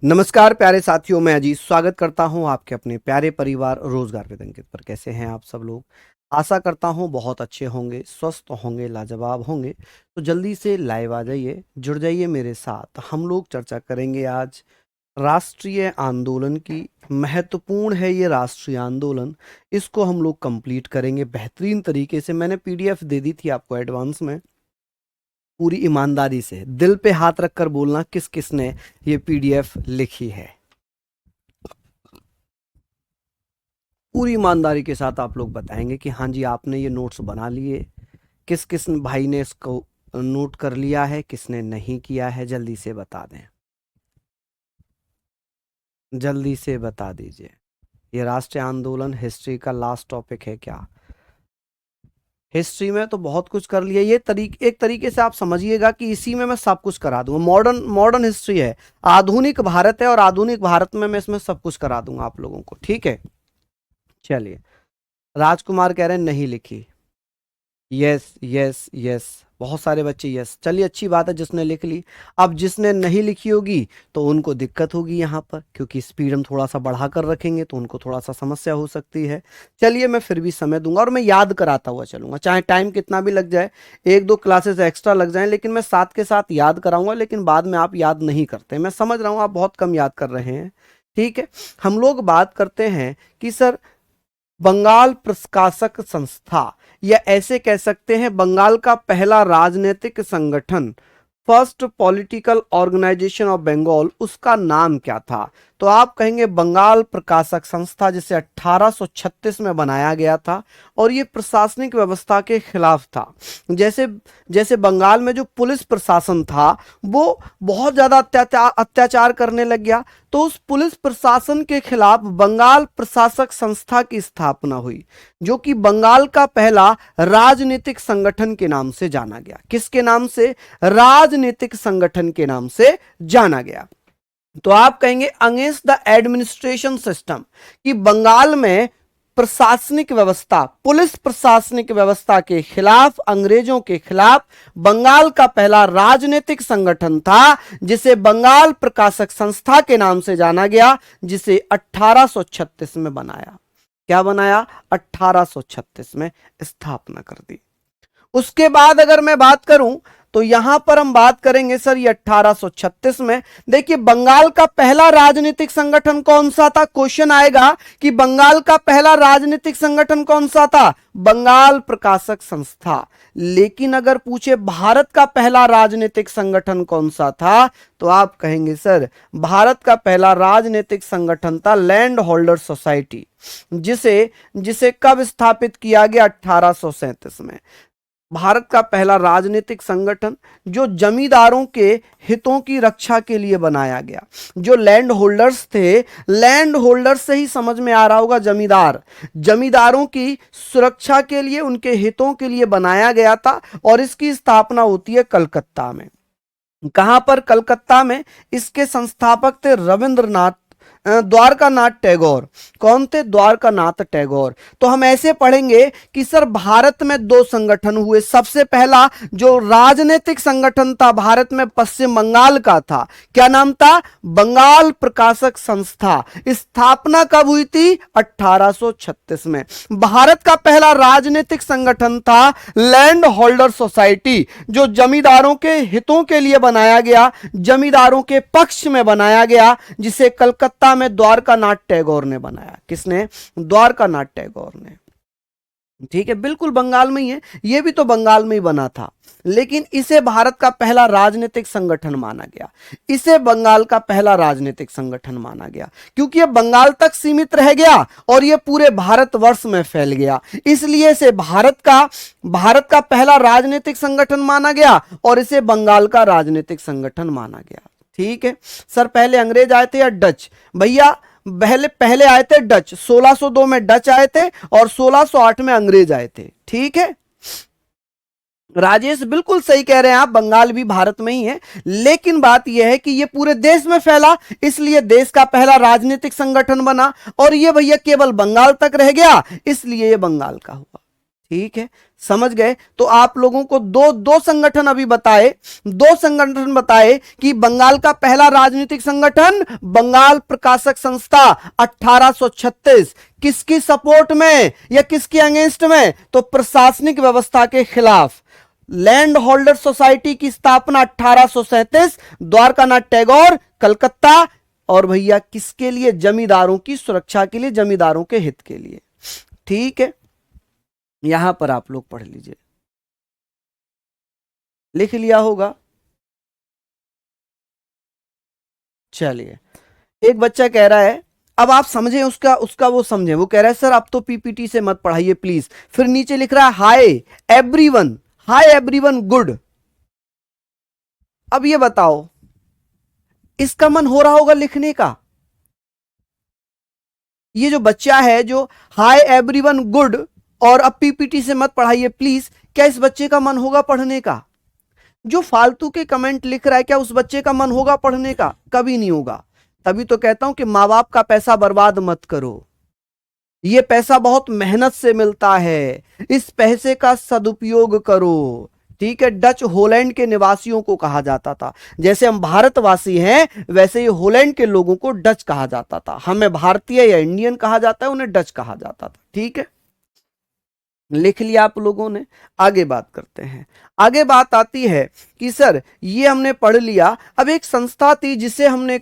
नमस्कार प्यारे साथियों, मैं अजीत स्वागत करता हूं आपके अपने प्यारे परिवार रोजगार विद अंकित पर। कैसे हैं आप सब लोग? आशा करता हूं बहुत अच्छे होंगे, स्वस्थ होंगे, लाजवाब होंगे। तो जल्दी से लाइव आ जाइए, जुड़ जाइए मेरे साथ। हम लोग चर्चा करेंगे आज राष्ट्रीय आंदोलन की। महत्वपूर्ण है ये राष्ट्रीय आंदोलन, इसको हम लोग कंप्लीट करेंगे बेहतरीन तरीके से। मैंने पीडीएफ दे दी थी आपको एडवांस में। पूरी ईमानदारी से दिल पे हाथ रखकर बोलना किस किस ने ये पीडीएफ लिखी है। पूरी ईमानदारी के साथ आप लोग बताएंगे कि हाँ जी आपने ये नोट्स बना लिए। किस किस भाई ने इसको नोट कर लिया है, किसने नहीं किया है, जल्दी से बता दें, जल्दी से बता दीजिए। ये राष्ट्रीय आंदोलन हिस्ट्री का लास्ट टॉपिक है क्या? हिस्ट्री में तो बहुत कुछ कर लिया। ये एक तरीके से आप समझिएगा कि इसी में मैं सब कुछ करा दूंगा। मॉडर्न मॉडर्न हिस्ट्री है, आधुनिक भारत है, और आधुनिक भारत में मैं इसमें सब कुछ करा दूंगा आप लोगों को। ठीक है, चलिए। राजकुमार कह रहे हैं नहीं लिखी। यस यस यस, बहुत सारे बच्चे यस। चलिए अच्छी बात है जिसने लिख ली। अब जिसने नहीं लिखी होगी तो उनको दिक्कत होगी यहाँ पर, क्योंकि स्पीड हम थोड़ा सा बढ़ा कर रखेंगे तो उनको थोड़ा सा समस्या हो सकती है। चलिए मैं फिर भी समय दूंगा और मैं याद कराता हुआ चलूंगा, चाहे टाइम कितना भी लग जाए, एक दो क्लासेस एक्स्ट्रा लग जाए, लेकिन मैं साथ के साथ याद कराऊंगा। लेकिन बाद में आप याद नहीं करते, मैं समझ रहा हूँ आप बहुत कम याद कर रहे हैं। ठीक है, हम लोग बात करते हैं कि सर बंगाल प्रकाशक संस्था, या ऐसे कह सकते हैं बंगाल का पहला राजनीतिक संगठन, first political organization of Bengal, उसका नाम क्या था? तो आप कहेंगे बंगाल प्रकाशक संस्था, जिसे 1836 में बनाया गया था, और ये प्रशासनिक व्यवस्था के खिलाफ था। जैसे जैसे बंगाल में जो पुलिस प्रशासन था वो बहुत ज़्यादा अत्याचार करने लग गया, तो उस पुलिस प्रशासन के खिलाफ बंगाल प्रशासक संस्था की स्थापना हुई, जो कि बंगाल का पहला राजनीतिक संगठन के नाम से जाना गया। किसके नाम से? राजनीतिक संगठन के नाम से जाना गया। तो आप कहेंगे अगेंस्ट द एडमिनिस्ट्रेशन सिस्टम, कि बंगाल में प्रशासनिक व्यवस्था, पुलिस प्रशासनिक व्यवस्था के खिलाफ, अंग्रेजों के खिलाफ बंगाल का पहला राजनीतिक संगठन था, जिसे बंगाल प्रकाशक संस्था के नाम से जाना गया, जिसे 1836 में बनाया। क्या बनाया? 1836 में स्थापना कर दी। उसके बाद अगर मैं बात करूं तो यहां पर हम बात करेंगे सर ये 1836 में। देखिए बंगाल का पहला राजनीतिक संगठन कौन सा था? क्वेश्चन आएगा कि बंगाल का पहला राजनीतिक संगठन कौन सा था? बंगाल प्रकाशक संस्था। लेकिन अगर पूछे भारत का पहला राजनीतिक संगठन कौन सा था, तो आप कहेंगे सर भारत का पहला राजनीतिक संगठन था लैंड होल्डर सोसाइटी, जिसे जिसे कब स्थापित किया गया? 1837 में। भारत का पहला राजनीतिक संगठन जो जमींदारों के हितों की रक्षा के लिए बनाया गया। जो लैंड होल्डर्स थे, लैंड होल्डर्स से ही समझ में आ रहा होगा जमींदार, जमींदारों की सुरक्षा के लिए, उनके हितों के लिए बनाया गया था। और इसकी स्थापना होती है कलकत्ता में। कहां पर? कलकत्ता में। इसके संस्थापक थे रविंद्रनाथ द्वारकानाथ टैगोर। कौन थे? द्वारकानाथ टैगोर। तो हम ऐसे पढ़ेंगे कि सर भारत में दो संगठन हुए। सबसे पहला जो राजनीतिक संगठन था भारत में, पश्चिम बंगाल का था। क्या नाम था? बंगाल प्रकाशक संस्था। स्थापना कब हुई थी? 1836 में। भारत का पहला राजनीतिक संगठन था लैंड होल्डर सोसाइटी, जो जमींदारों के हितों के लिए बनाया गया, जमींदारों के पक्ष में बनाया गया, जिसे कलकत्ता में द्वारकानाथ टैगोर ने बनाया। किसने? द्वारकानाथ टैगोर ने। ठीक है, बिल्कुल बंगाल में ही है, ये भी तो बंगाल में ही बना था। लेकिन इसे भारत का पहला राजनीतिक संगठन माना गया, इसे बंगाल का पहला राजनीतिक संगठन माना गया, क्योंकि यह बंगाल तक सीमित रह गया और यह पूरे भारतवर्ष में फैल गया। इसलिए इसे भारत का पहला राजनीतिक संगठन माना गया और इसे बंगाल का राजनीतिक संगठन माना गया। ठीक है सर, पहले अंग्रेज आए थे या डच? भैया पहले आए थे डच। 1602 में डच आए थे और 1608 में अंग्रेज आए थे। ठीक है राजेश, बिल्कुल सही कह रहे हैं आप, बंगाल भी भारत में ही है। लेकिन बात यह है कि यह पूरे देश में फैला, इसलिए देश का पहला राजनीतिक संगठन बना, और यह भैया केवल बंगाल तक रह गया, इसलिए यह बंगाल का हुआ। ठीक है, समझ गए। तो आप लोगों को दो दो संगठन अभी बताए, दो संगठन बताए कि बंगाल का पहला राजनीतिक संगठन बंगाल प्रकाशक संस्था 1836, किसकी सपोर्ट में या किसके अगेंस्ट में, तो प्रशासनिक व्यवस्था के खिलाफ। लैंड होल्डर सोसाइटी की स्थापना 1837, द्वारकानाथ टैगोर, कलकत्ता। और भैया किसके लिए, जमींदारों की सुरक्षा के लिए, जमींदारों के हित के लिए। ठीक है, यहां पर आप लोग पढ़ लीजिए, लिख लिया होगा। चलिए, एक बच्चा कह रहा है, अब आप समझें उसका उसका वो समझें, वो कह रहा है सर आप तो पीपीटी से मत पढ़ाइए प्लीज। फिर नीचे लिख रहा है hi everyone, hi everyone good. अब ये बताओ, इसका मन हो रहा होगा लिखने का? ये जो बच्चा है जो हाय एवरीवन गुड और अब पीपीटी से मत पढ़ाइए प्लीज, क्या इस बच्चे का मन होगा पढ़ने का? जो फालतू के कमेंट लिख रहा है, क्या उस बच्चे का मन होगा पढ़ने का? कभी नहीं होगा। तभी तो कहता हूं कि माँ बाप का पैसा बर्बाद मत करो, ये पैसा बहुत मेहनत से मिलता है, इस पैसे का सदुपयोग करो। ठीक है, डच होलैंड के निवासियों को कहा जाता था, जैसे हम भारतवासी हैं वैसे ही होलैंड के लोगों को डच कहा जाता था। हमें भारतीय या इंडियन कहा जाता है, उन्हें डच कहा जाता था। ठीक है, लिख लिया आप लोगों ने। आगे बात करते हैं। आगे बात आती है कि सर ये हमने पढ़ लिया, अब एक संस्था थी जिसे हमने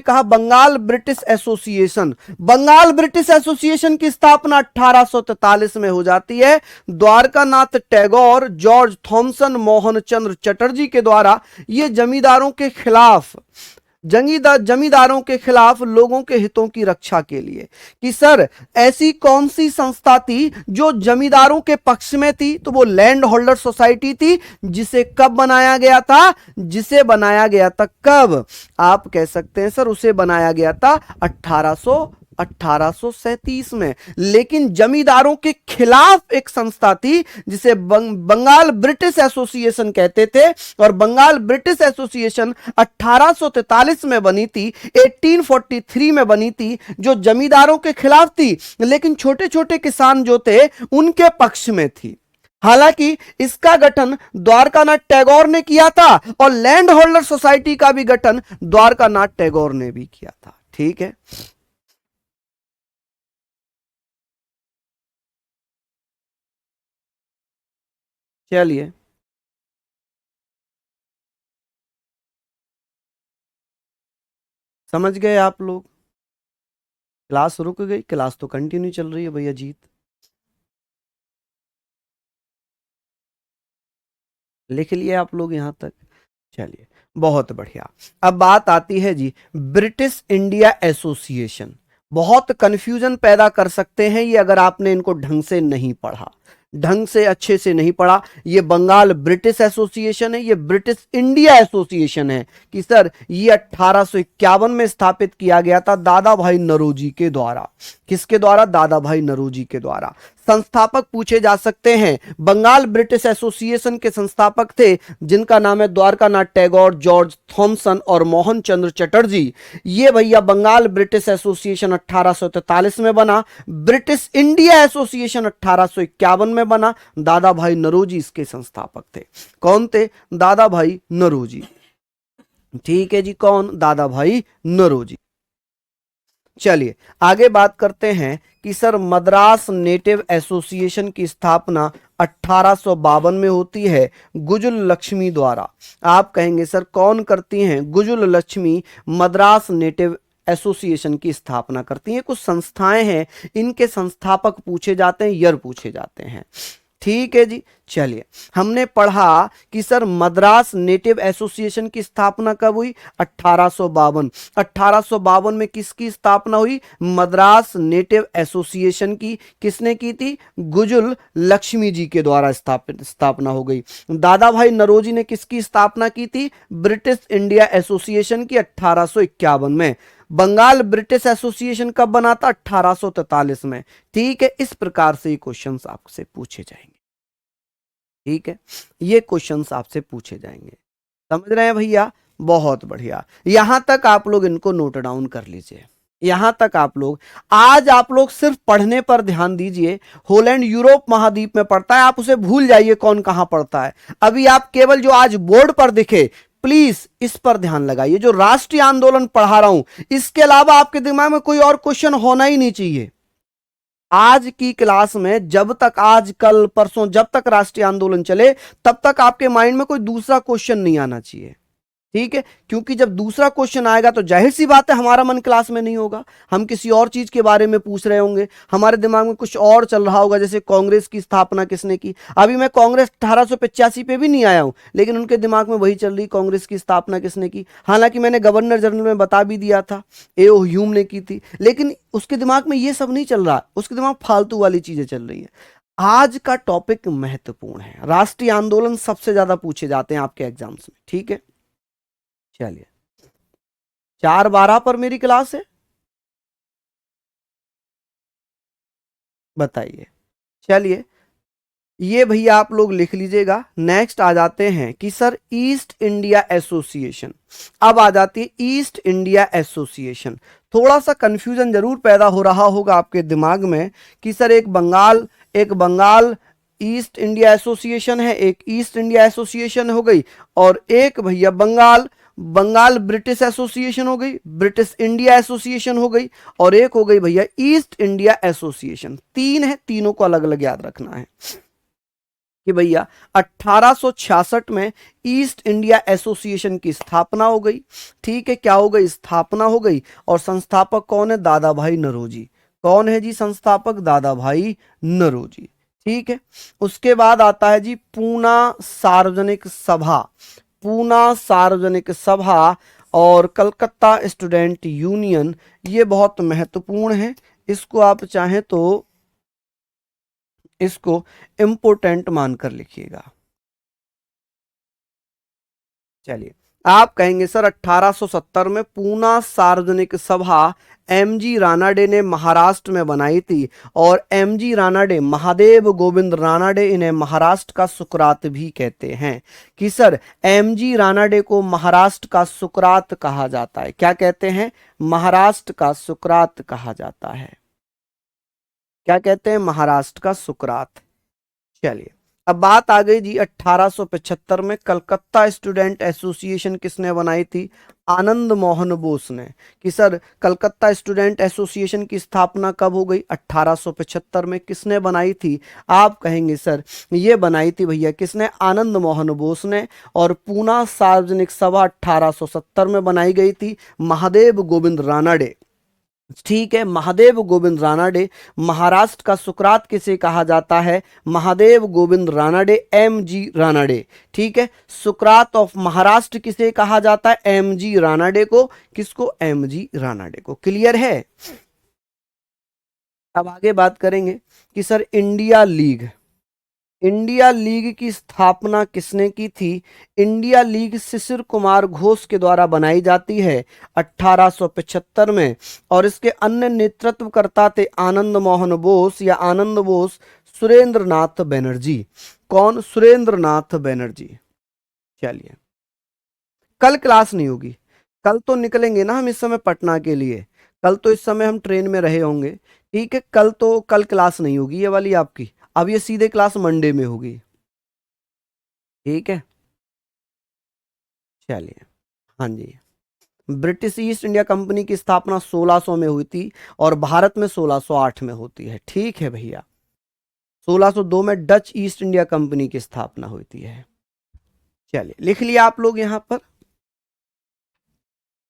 कहा Bengal British Association. Bengal British Association की स्थापना 1843 में हो जाती है, द्वारकानाथ टैगोर, जॉर्ज थॉमसन, मोहन चंद्र चटर्जी के द्वारा। ये जमींदारों के खिलाफ लोगों के हितों की रक्षा के लिए। कि सर ऐसी कौन सी संस्था थी जो जमींदारों के पक्ष में थी, तो वो लैंड होल्डर सोसाइटी थी। जिसे कब बनाया गया था, जिसे बनाया गया था कब, आप कह सकते हैं सर उसे बनाया गया था 1837 में। लेकिन जमींदारों के खिलाफ एक संस्था थी जिसे बंगाल ब्रिटिश एसोसिएशन कहते थे, और बंगाल ब्रिटिश एसोसिएशन 1843 में बनी थी, 1843 में बनी थी, जो जमींदारों के खिलाफ थी लेकिन छोटे छोटे किसान जो थे उनके पक्ष में थी। हालांकि इसका गठन द्वारकानाथ टैगोर ने किया था और लैंड होल्डर सोसाइटी का भी गठन द्वारकानाथ टैगोर ने भी किया था। ठीक है, चलिए समझ गए आप लोग? क्लास रुक गई? क्लास तो कंटिन्यू चल रही है भैया जीत। लिख लिए आप लोग यहां तक? चलिए, बहुत बढ़िया। अब बात आती है जी ब्रिटिश इंडिया एसोसिएशन। बहुत कंफ्यूजन पैदा कर सकते हैं ये अगर आपने इनको ढंग से नहीं पढ़ा, ढंग से अच्छे से नहीं पढ़ा। ये बंगाल ब्रिटिश एसोसिएशन है, ये ब्रिटिश इंडिया एसोसिएशन है। कि सर ये 1851 में स्थापित किया गया था दादा भाई नौरोजी के द्वारा। किसके द्वारा? दादा भाई नौरोजी के द्वारा। संस्थापक पूछे जा सकते हैं, बंगाल ब्रिटिश एसोसिएशन के संस्थापक थे जिनका नाम है द्वारकानाथ टैगोर, जॉर्ज थॉमसन और मोहन चंद्र चटर्जी। ये भैया बंगाल ब्रिटिश एसोसिएशन 1843 में बना, ब्रिटिश इंडिया एसोसिएशन 1851 में बना। दादा भाई नौरोजी इसके संस्थापक थे। कौन थे? दादा भाई नौरोजी। ठीक है जी, कौन? दादा भाई नौरोजी। चलिए आगे बात करते हैं कि सर मद्रास नेटिव एसोसिएशन की स्थापना 1852 में होती है गुजुल लक्ष्मी द्वारा। आप कहेंगे सर कौन करती हैं? गुजुल लक्ष्मी मद्रास नेटिव एसोसिएशन की स्थापना करती हैं। कुछ संस्थाएं हैं, इनके संस्थापक पूछे जाते हैं, ईयर पूछे जाते हैं। ठीक है जी, चलिए हमने पढ़ा कि सर मद्रास नेटिव एसोसिएशन की स्थापना कब हुई? 1852। 1852 में किसकी स्थापना हुई? मद्रास नेटिव एसोसिएशन की। किसने की थी? गुजुल लक्ष्मी जी के द्वारा स्थापना हो गई। दादा भाई नौरोजी ने किसकी स्थापना की थी? ब्रिटिश इंडिया एसोसिएशन की 1851 में। बंगाल ब्रिटिश एसोसिएशन कब बना था? 1843 में। ठीक है, इस प्रकार से ये क्वेश्चंस आपसे पूछे जाएंगे। ठीक है, ये क्वेश्चंस आपसे पूछे जाएंगे। समझ रहे हैं भैया? बहुत बढ़िया, यहां तक आप लोग इनको नोट डाउन कर लीजिए। यहां तक आप लोग, आज आप लोग सिर्फ पढ़ने पर ध्यान दीजिए। होलैंड यूरोप महाद्वीप में पड़ता है, आप उसे भूल जाइए कौन कहां पड़ता है। अभी आप केवल जो आज बोर्ड पर दिखे, प्लीज इस पर ध्यान लगाइए। जो राष्ट्रीय आंदोलन पढ़ा रहा हूं, इसके अलावा आपके दिमाग में कोई और क्वेश्चन होना ही नहीं चाहिए। आज की क्लास में जब तक, आज कल परसों जब तक राष्ट्रीय आंदोलन चले, तब तक आपके माइंड में कोई दूसरा क्वेश्चन नहीं आना चाहिए, ठीक है। क्योंकि जब दूसरा क्वेश्चन आएगा तो जाहिर सी बात है हमारा मन क्लास में नहीं होगा, हम किसी और चीज के बारे में पूछ रहे होंगे, हमारे दिमाग में कुछ और चल रहा होगा। जैसे कांग्रेस की स्थापना किसने की, अभी मैं कांग्रेस 1885 पे भी नहीं आया हूं, लेकिन उनके दिमाग में वही चल रही, कांग्रेस की स्थापना किसने की। हालांकि मैंने गवर्नर जनरल में बता भी दिया था, ए.ओ. ह्यूम ने की थी, लेकिन उसके दिमाग में ये सब नहीं चल रहा, उसके दिमाग फालतू वाली चीजें चल रही है। आज का टॉपिक महत्वपूर्ण है, राष्ट्रीय आंदोलन सबसे ज्यादा पूछे जाते हैं आपके एग्जाम्स में, ठीक है। चलिए, 4:12 पर मेरी क्लास है, बताइए। चलिए, ये भैया आप लोग लिख लीजिएगा। नेक्स्ट आ जाते हैं कि सर ईस्ट इंडिया एसोसिएशन। अब आ जाती है ईस्ट इंडिया एसोसिएशन। थोड़ा सा कंफ्यूजन जरूर पैदा हो रहा होगा आपके दिमाग में कि सर एक बंगाल ईस्ट इंडिया एसोसिएशन है, एक ईस्ट इंडिया एसोसिएशन हो गई, और एक भैया बंगाल ब्रिटिश एसोसिएशन हो गई, ब्रिटिश इंडिया एसोसिएशन हो गई, और एक हो गई भैया ईस्ट इंडिया एसोसिएशन। तीन है, तीनों को अलग अलग याद रखना है कि भैया 1866 में ईस्ट इंडिया एसोसिएशन की स्थापना हो गई, ठीक है। क्या हो गई? स्थापना हो गई। और संस्थापक कौन है? दादा भाई नौरोजी। कौन है जी संस्थापक? दादा भाई नौरोजी, ठीक है। उसके बाद आता है जी पूना सार्वजनिक सभा, पूना सार्वजनिक सभा और कलकत्ता स्टूडेंट यूनियन। ये बहुत महत्वपूर्ण है, इसको आप चाहें तो इसको इंपोर्टेंट मानकर लिखिएगा। चलिए, आप कहेंगे सर 1870 में पूना सार्वजनिक सभा एमजी रानाडे ने महाराष्ट्र में बनाई थी, और एमजी रानाडे, महादेव गोविंद रानाडे, इन्हें महाराष्ट्र का सुकरात भी कहते हैं। कि सर एमजी रानाडे को महाराष्ट्र का सुकरात कहा जाता है। क्या कहते हैं? महाराष्ट्र का सुकरात कहा जाता है। क्या कहते हैं? महाराष्ट्र का सुकरात। चलिए, अब बात आ गई जी 1875 में कलकत्ता स्टूडेंट एसोसिएशन किसने बनाई थी? आनंद मोहन बोस ने। कि सर कलकत्ता स्टूडेंट एसोसिएशन की स्थापना कब हो गई? 1875 में। किसने बनाई थी? आप कहेंगे सर ये बनाई थी भैया किसने? आनंद मोहन बोस ने। और पूना सार्वजनिक सभा 1870 में बनाई गई थी, महादेव गोविंद रानाडे, ठीक है। महादेव गोविंद रानाडे। महाराष्ट्र का सुकरात किसे कहा जाता है? महादेव गोविंद रानाडे, एम जी रानाडे, ठीक है। सुकरात ऑफ महाराष्ट्र किसे कहा जाता है? एम जी रानाडे को। किसको? एम जी रानाडे को। क्लियर है? अब आगे बात करेंगे कि sir India league, India league की स्थापना किसने की थी? इंडिया लीग शिशिर कुमार घोष के द्वारा बनाई जाती है 1875 में, और इसके अन्य नेतृत्वकर्ता थे आनंद मोहन बोस या आनंद बोस, सुरेंद्र नाथ बनर्जी। कौन? सुरेंद्र नाथ बनर्जी। चलिए, कल क्लास नहीं होगी, कल तो निकलेंगे ना हम इस समय पटना के लिए, कल तो इस समय हम ट्रेन में रहे होंगे, ठीक है। कल क्लास नहीं होगी ये वाली आपकी, अब ये सीधे क्लास मंडे में होगी, ठीक है। चलिए, हाँ जी। ब्रिटिश ईस्ट इंडिया कंपनी की स्थापना 1600 में हुई थी, और भारत में 1608 में होती है, ठीक है भैया। 1602 में डच ईस्ट इंडिया कंपनी की स्थापना होती है। चलिए, लिख लिया आप लोग यहां पर?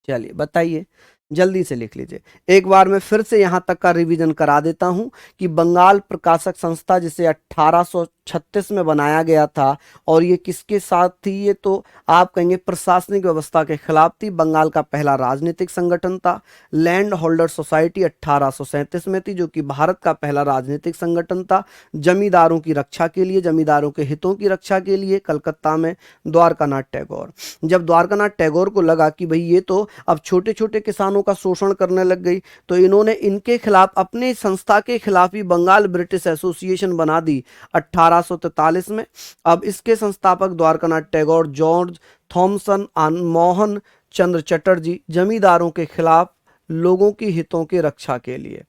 चलिए बताइए, जल्दी से लिख लीजिए। एक बार मैं फिर से यहां तक का रिवीजन करा देता हूं कि बंगाल प्रकाशक संस्था जिसे 1836 में बनाया गया था, और ये किसके साथ थी? ये तो आप कहेंगे प्रशासनिक व्यवस्था के खिलाफ थी। बंगाल का पहला राजनीतिक संगठन था। लैंड होल्डर सोसाइटी 1837 में थी, जो कि भारत का पहला राजनीतिक संगठन था। जमींदारों की रक्षा के लिए, जमींदारों के हितों की रक्षा के लिए कलकत्ता में द्वारकानाथ टैगोर। जब द्वारकानाथ टैगोर को लगा कि भाई ये तो अब छोटे छोटे किसानों का शोषण करने लग गई, तो इन्होंने इनके खिलाफ, अपने संस्था के खिलाफ ही बंगाल ब्रिटिश एसोसिएशन बना दी 1843 में। अब इसके संस्थापक द्वारकानाथ टैगोर, जॉर्ज थॉमसन, मोहन चंद्र चटर्जी जमींदारों के खिलाफ लोगों की हितों की रक्षा के लिए।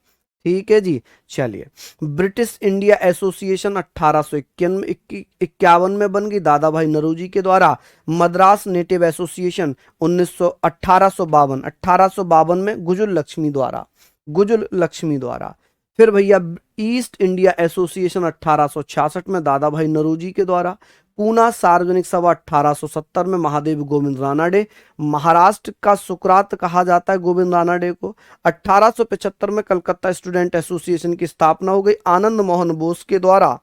ठीक है जी। चलिए, ब्रिटिश इंडिया एसोसिएशन 1851 में बन गई दादा भाई नौरोजी के द्वारा। मद्रास नेटिव एसोसिएशन 1852 में गुजुल लक्ष्मी द्वारा। फिर भैया ईस्ट इंडिया एसोसिएशन 1866 में दादा भाई नौरोजी के द्वारा। पूना सार्वजनिक सभा 1870 में महादेव गोविंद रानाडे। महाराष्ट्र का सुकरात कहा जाता है गोविंद रानाडे को। 1875 में कलकत्ता स्टूडेंट एसोसिएशन की स्थापना हो गई आनंद मोहन बोस के द्वारा।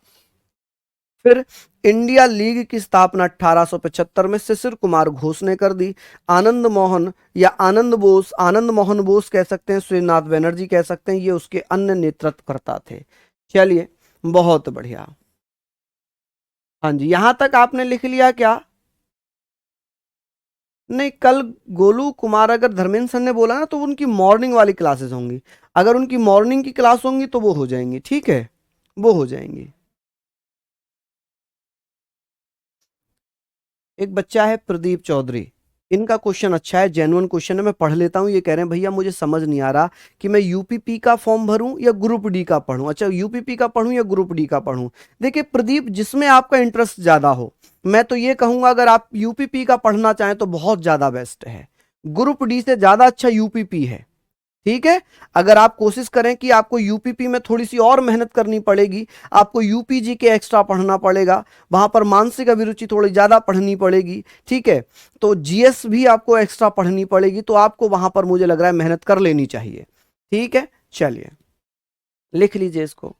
फिर इंडिया लीग की स्थापना 1875 में शिशिर कुमार घोष ने कर दी। आनंद मोहन बोस कह सकते हैं, श्रीनाथ बनर्जी कह सकते हैं, ये उसके अन्य नेतृत्वकर्ता थे। चलिए, बहुत बढ़िया। हाँ जी, यहां तक आपने लिख लिया क्या? नहीं, कल गोलू कुमार अगर धर्मेंद्र सर ने बोला ना तो उनकी मॉर्निंग वाली क्लासेस होंगी। अगर उनकी मॉर्निंग की क्लास होंगी तो वो हो जाएंगी, ठीक है, वो हो जाएंगी। एक बच्चा है प्रदीप चौधरी, इनका क्वेश्चन अच्छा है, जेन्युइन क्वेश्चन है, मैं पढ़ लेता हूं। ये कह रहे हैं भैया मुझे समझ नहीं आ रहा कि मैं यूपीपी का फॉर्म भरूं या ग्रुप डी का पढूं। अच्छा, यूपीपी का पढूं या ग्रुप डी का पढूं? देखिए प्रदीप, जिसमें आपका इंटरेस्ट ज्यादा हो, मैं तो ये कहूंगा अगर आप यूपीपी का पढ़ना चाहें तो बहुत ज्यादा बेस्ट है। ग्रुप डी से ज्यादा अच्छा यूपीपी है। ठीक है, अगर आप कोशिश करें कि आपको यूपीपी में थोड़ी सी और मेहनत करनी पड़ेगी, आपको यूपीजी के एक्स्ट्रा पढ़ना पड़ेगा, वहां पर मानसिक अभिरुचि थोड़ी ज्यादा पढ़नी पड़ेगी, ठीक है, तो जीएस भी आपको एक्स्ट्रा पढ़नी पड़ेगी, तो आपको वहां पर मुझे लग रहा है मेहनत कर लेनी चाहिए। ठीक है, चलिए लिख लीजिए इसको।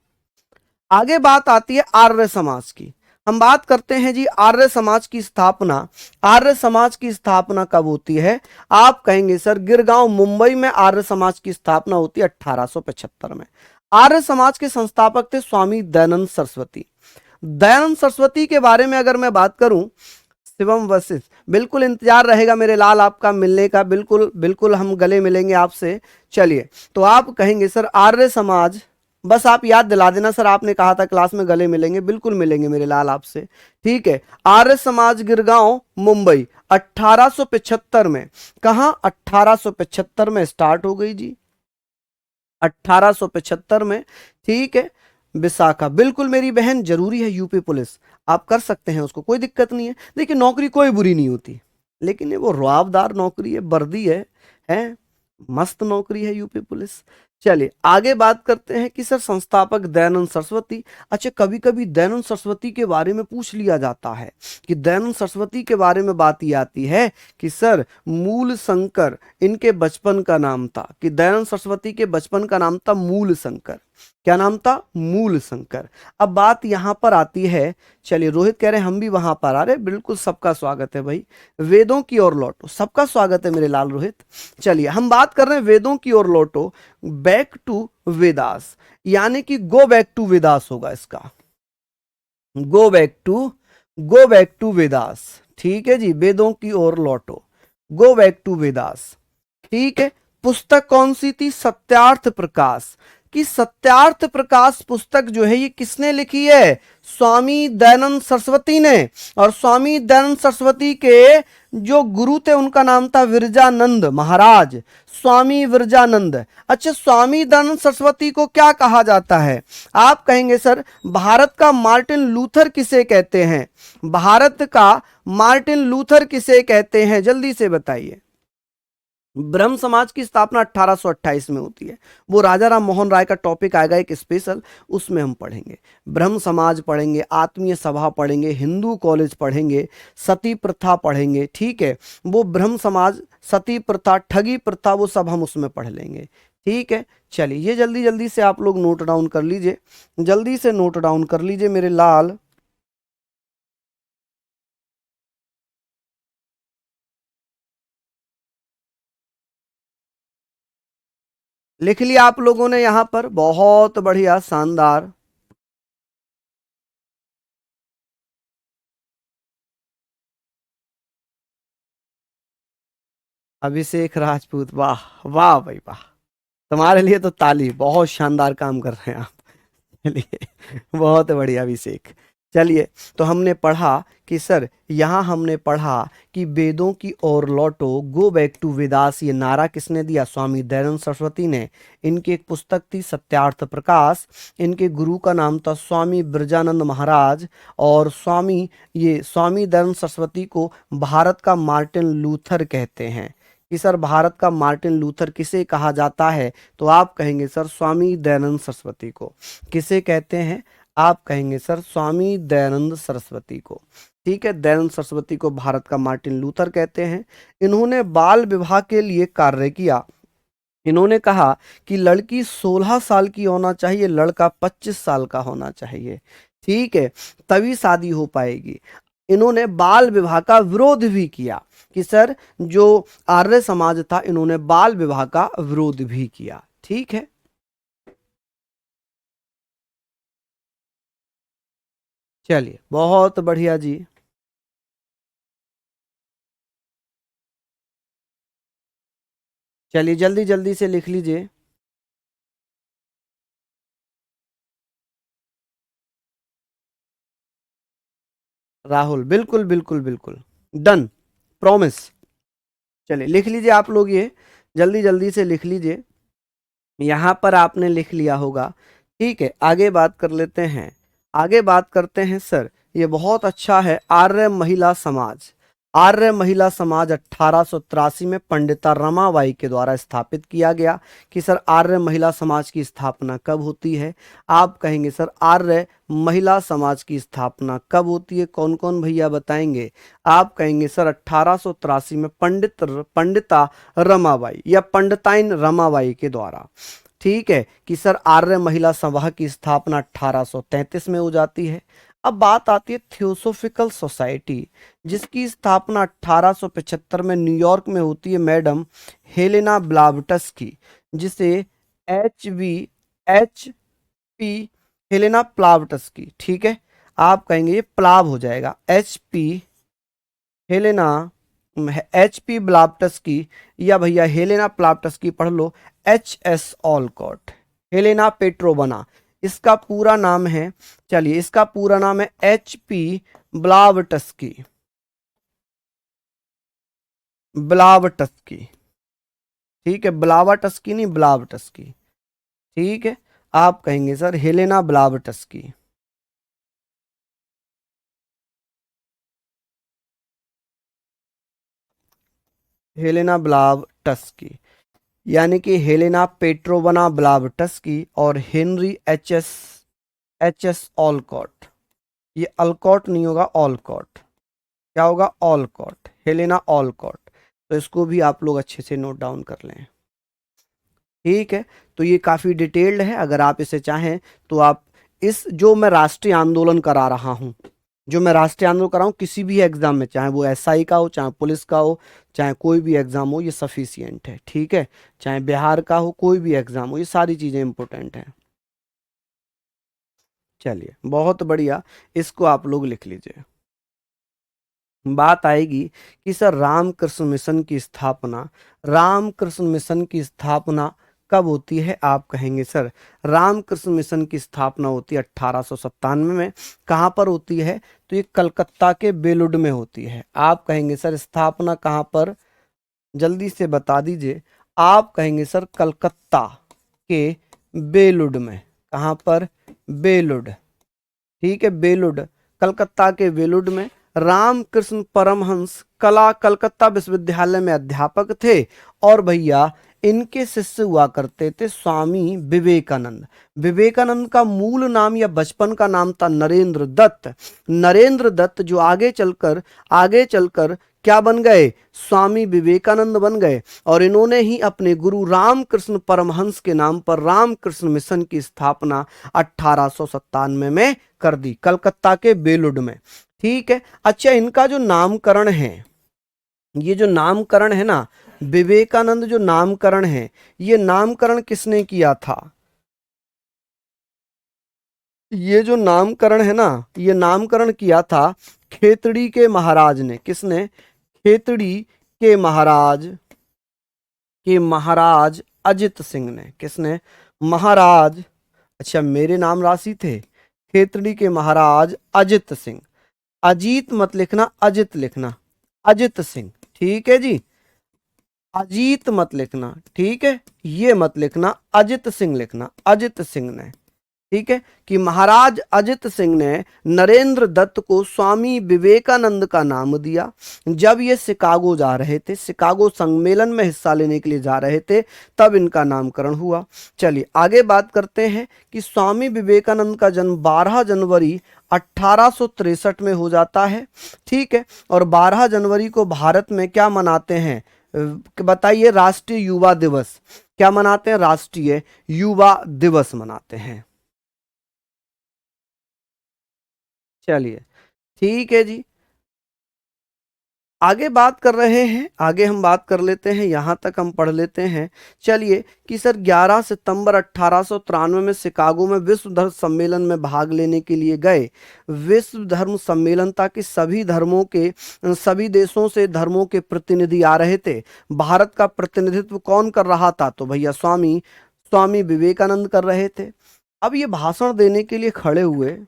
आगे बात आती है आर्य समाज की। हम बात करते हैं जी आर्य समाज की स्थापना। आर्य समाज की स्थापना कब होती है? आप कहेंगे सर गिरगांव मुंबई में आर्य समाज की स्थापना होती है 1875 में। आर्य समाज के संस्थापक थे स्वामी दयानंद सरस्वती। दयानंद सरस्वती के बारे में अगर मैं बात करूं, शिवम वशिष्ठ, बिल्कुल इंतजार रहेगा मेरे लाल आपका मिलने का, बिल्कुल बिल्कुल हम गले मिलेंगे आपसे। चलिए, तो आप कहेंगे सर आर्य समाज, बस आप याद दिला देना सर, आपने कहा था क्लास में गले मिलेंगे, बिल्कुल मिलेंगे मेरे लाल आपसे। ठीक है, आर्य समाज गिरगांव मुंबई 1875 में। कहा? 1875 में स्टार्ट हो गई जी, 1875 में। ठीक है, विशाखा, बिल्कुल मेरी बहन, जरूरी है यूपी पुलिस, आप कर सकते हैं उसको, कोई दिक्कत नहीं है। देखिए नौकरी कोई बुरी नहीं होती, लेकिन ये वो रुआबदार नौकरी है, वर्दी है मस्त नौकरी है यूपी पुलिस। चलिए आगे बात करते हैं कि सर संस्थापक दयानंद सरस्वती। अच्छा, कभी कभी दयानंद सरस्वती के बारे में पूछ लिया जाता है कि दयानंद सरस्वती के बारे में बात ये आती है कि सर मूल शंकर इनके बचपन का नाम था, कि दयानंद सरस्वती के बचपन का नाम था मूल शंकर। क्या नाम था? मूल शंकर। अब बात यहां पर आती है, चलिए रोहित कह रहे हैं हम भी वहां पर आ रहे, बिल्कुल सबका स्वागत है भाई। वेदों की ओर लौटो, सबका स्वागत है मेरे लाल रोहित। चलिए हम बात कर रहे हैं वेदों की ओर लौटो, बैक टू वेदास, यानी कि गो बैक टू वेदास होगा इसका, गो बैक टू वेदास। ठीक है जी, वेदों की ओर लौटो, गो बैक टू वेदास। ठीक है, पुस्तक कौन सी थी? सत्यार्थ प्रकाश। कि सत्यार्थ प्रकाश पुस्तक जो है ये किसने लिखी है? स्वामी दयानंद सरस्वती ने। और स्वामी दयानंद सरस्वती के जो गुरु थे उनका नाम था विरजानंद महाराज, स्वामी विरजानंद। अच्छा, स्वामी दयानंद सरस्वती को क्या कहा जाता है? आप कहेंगे सर भारत का मार्टिन लूथर किसे कहते हैं? भारत का मार्टिन लूथर किसे कहते हैं, जल्दी से बताइए। ब्रह्म समाज की स्थापना 1828 में होती है, वो राजा राम मोहन राय का टॉपिक आएगा एक स्पेशल, उसमें हम पढ़ेंगे। ब्रह्म समाज पढ़ेंगे, आत्मीय सभा पढ़ेंगे, हिंदू कॉलेज पढ़ेंगे, सती प्रथा पढ़ेंगे। ठीक है, वो ब्रह्म समाज, सती प्रथा, ठगी प्रथा, वो सब हम उसमें पढ़ लेंगे। ठीक है, चलिए ये जल्दी जल्दी से आप लोग नोट डाउन कर लीजिए, जल्दी से नोट डाउन कर लीजिए मेरे लाल। लिख लिया आप लोगों ने यहां पर? बहुत बढ़िया, शानदार। अभिषेक राजपूत, वाह वाह भाई वाह, तुम्हारे लिए तो ताली, बहुत शानदार काम कर रहे हैं आप। चलिए बहुत बढ़िया अभिषेक। चलिए, तो हमने पढ़ा कि सर यहाँ हमने पढ़ा कि वेदों की ओर लौटो, गो बैक टू वेदास, ये नारा किसने दिया? स्वामी दयानंद सरस्वती ने। इनकी एक पुस्तक थी सत्यार्थ प्रकाश, इनके गुरु का नाम था स्वामी ब्रजानंद महाराज। और स्वामी दयानंद सरस्वती को भारत का मार्टिन लूथर कहते हैं। कि सर भारत का मार्टिन लूथर किसे कहा जाता है? तो आप कहेंगे सर स्वामी दयानंद सरस्वती को। किसे कहते हैं? आप कहेंगे सर स्वामी दयानंद सरस्वती को। ठीक है, दयानंद सरस्वती को भारत का मार्टिन लूथर कहते हैं। इन्होंने बाल विवाह के लिए कार्य किया। इन्होंने कहा कि लड़की 16 साल की होना चाहिए, लड़का 25 साल का होना चाहिए। ठीक है, तभी शादी हो पाएगी। इन्होंने बाल विवाह का विरोध भी किया कि सर जो आर्य समाज था, इन्होंने बाल विवाह का विरोध भी किया। ठीक है, चलिए बहुत बढ़िया जी। चलिए जल्दी जल्दी से लिख लीजिए। राहुल, बिल्कुल बिल्कुल बिल्कुल, डन, प्रॉमिस। चलिए लिख लीजिए आप लोग, ये जल्दी जल्दी से लिख लीजिए। यहाँ पर आपने लिख लिया होगा। ठीक है, आगे बात कर लेते हैं। आगे बात करते हैं सर, ये बहुत अच्छा है, आर्य महिला समाज। आर्य महिला समाज 1883 में पंडिता रमाबाई के द्वारा स्थापित किया गया। कि सर आर्य महिला समाज की स्थापना कब होती है? आप कहेंगे सर आर्य महिला समाज की स्थापना कब होती है? कौन कौन भैया बताएंगे? आप कहेंगे सर 1883 में पंडिता रमाबाई या पंडिताइन रमाबाई के द्वारा। ठीक है, कि सर आर्य महिला सभा की स्थापना 1833 में हो जाती है। अब बात आती है थियोसोफिकल सोसाइटी, जिसकी स्थापना 1875 में न्यूयॉर्क में होती है मैडम हेलेना ब्लावटस्की, जिसे एच पी हेलेना प्लावटस्की। ठीक है, आप कहेंगे ये प्लाव हो जाएगा, हेलेना HP ब्लावटस्की, या भैया हेलेना प्लावटस्की पढ़ लो, HS ऑलकॉट, हेलेना पेट्रोवना, इसका पूरा नाम है। चलिए इसका पूरा नाम है HP ब्लावटस्की, ब्लावटस्की। ठीक है, ब्लावाटस्की नहीं, ब्लावटस्की। ठीक है, आप कहेंगे सर हेलेना ब्लावटस्की। हेलेना ब्लावटस्की, यानी कि हेलेना पेट्रोवना ब्लावटस्की और हेनरी एच एस ऑलकॉट। ये अल्कॉट नहीं होगा, ऑलकॉट। क्या होगा? Olcott, Helena Olcott. तो इसको भी आप लोग अच्छे से नोट डाउन कर लें। ठीक है, तो ये काफ़ी डिटेल्ड है। अगर आप इसे चाहें तो आप इस जो मैं राष्ट्रीय आंदोलन करा रहा हूँ, जो मैं राष्ट्रीय आंदोलन कर रहा हूँ, किसी भी एग्जाम में, चाहे वो SI का हो, चाहे पुलिस का हो, चाहे कोई भी एग्जाम हो, ये सफिशियंट है। ठीक है, चाहे बिहार का हो, कोई भी एग्जाम हो, ये सारी चीज़ें इंपॉर्टेंट हैं। चलिए बहुत बढ़िया, इसको आप लोग लिख लीजिए। बात आएगी कि सर रामकृष्ण मिशन की स्थापना, रामकृष्ण मिशन की स्थापना कब होती है? आप कहेंगे सर रामकृष्ण मिशन की स्थापना होती है 1897 में। कहाँ पर होती है? तो ये कलकत्ता के बेलुड में होती है। आप कहेंगे सर स्थापना कहाँ पर? जल्दी से बता दीजिए। आप कहेंगे सर कलकत्ता के बेलुड में। कहाँ पर? बेलुड। ठीक है, बेलुड, कलकत्ता के बेलुड में रामकृष्ण परमहंस कलकत्ता विश्वविद्यालय में अध्यापक थे। और भैया इनके शिष्य हुआ करते थे स्वामी विवेकानंद। विवेकानंद का मूल नाम या बचपन का नाम था नरेंद्र दत्त। नरेंद्र दत्त जो आगे चलकर क्या बन गए? स्वामी विवेकानंद बन गए। और इन्होंने ही अपने गुरु रामकृष्ण परमहंस के नाम पर रामकृष्ण मिशन की स्थापना 1897 में कर दी, कलकत्ता के बेलुड में। ठीक है, अच्छा इनका जो नामकरण है, ये जो नामकरण है ना, विवेकानंद जो नामकरण है, ये नामकरण किसने किया था? ये जो नामकरण है ना, ये नामकरण किया था खेतड़ी के महाराज ने। किसने? खेतड़ी के महाराज अजित सिंह ने। किसने? महाराज, अच्छा मेरे नाम राशि थे, खेतड़ी के महाराज अजित सिंह। अजीत मत लिखना, अजित लिखना, अजित सिंह, ठीक है जी। अजीत मत लिखना, ठीक है, ये मत लिखना, अजित सिंह लिखना, अजित सिंह ने, ठीक है, कि महाराज अजित सिंह ने नरेंद्र दत्त को स्वामी विवेकानंद का नाम दिया जब ये शिकागो जा रहे थे, शिकागो सम्मेलन में हिस्सा लेने के लिए जा रहे थे, तब इनका नामकरण हुआ। चलिए आगे बात करते हैं कि स्वामी विवेकानंद का जन्म 12 जनवरी 1863 में हो जाता है, ठीक है। और 12 जनवरी को भारत में क्या मनाते हैं, बताइए, राष्ट्रीय युवा दिवस। क्या मनाते हैं, राष्ट्रीय युवा दिवस मनाते हैं। चलिए ठीक है जी, आगे बात कर रहे हैं, आगे हम बात कर लेते हैं, यहां तक हम पढ़ लेते हैं। चलिए कि सर 11 सितंबर 1893 में शिकागो में विश्व धर्म सम्मेलन में भाग लेने के लिए गए। विश्व धर्म सम्मेलन था कि सभी धर्मों के, सभी देशों से धर्मों के प्रतिनिधि आ रहे थे। भारत का प्रतिनिधित्व कौन कर रहा था, तो भैया स्वामी स्वामी विवेकानंद कर रहे थे। अब ये भाषण देने के लिए खड़े हुए,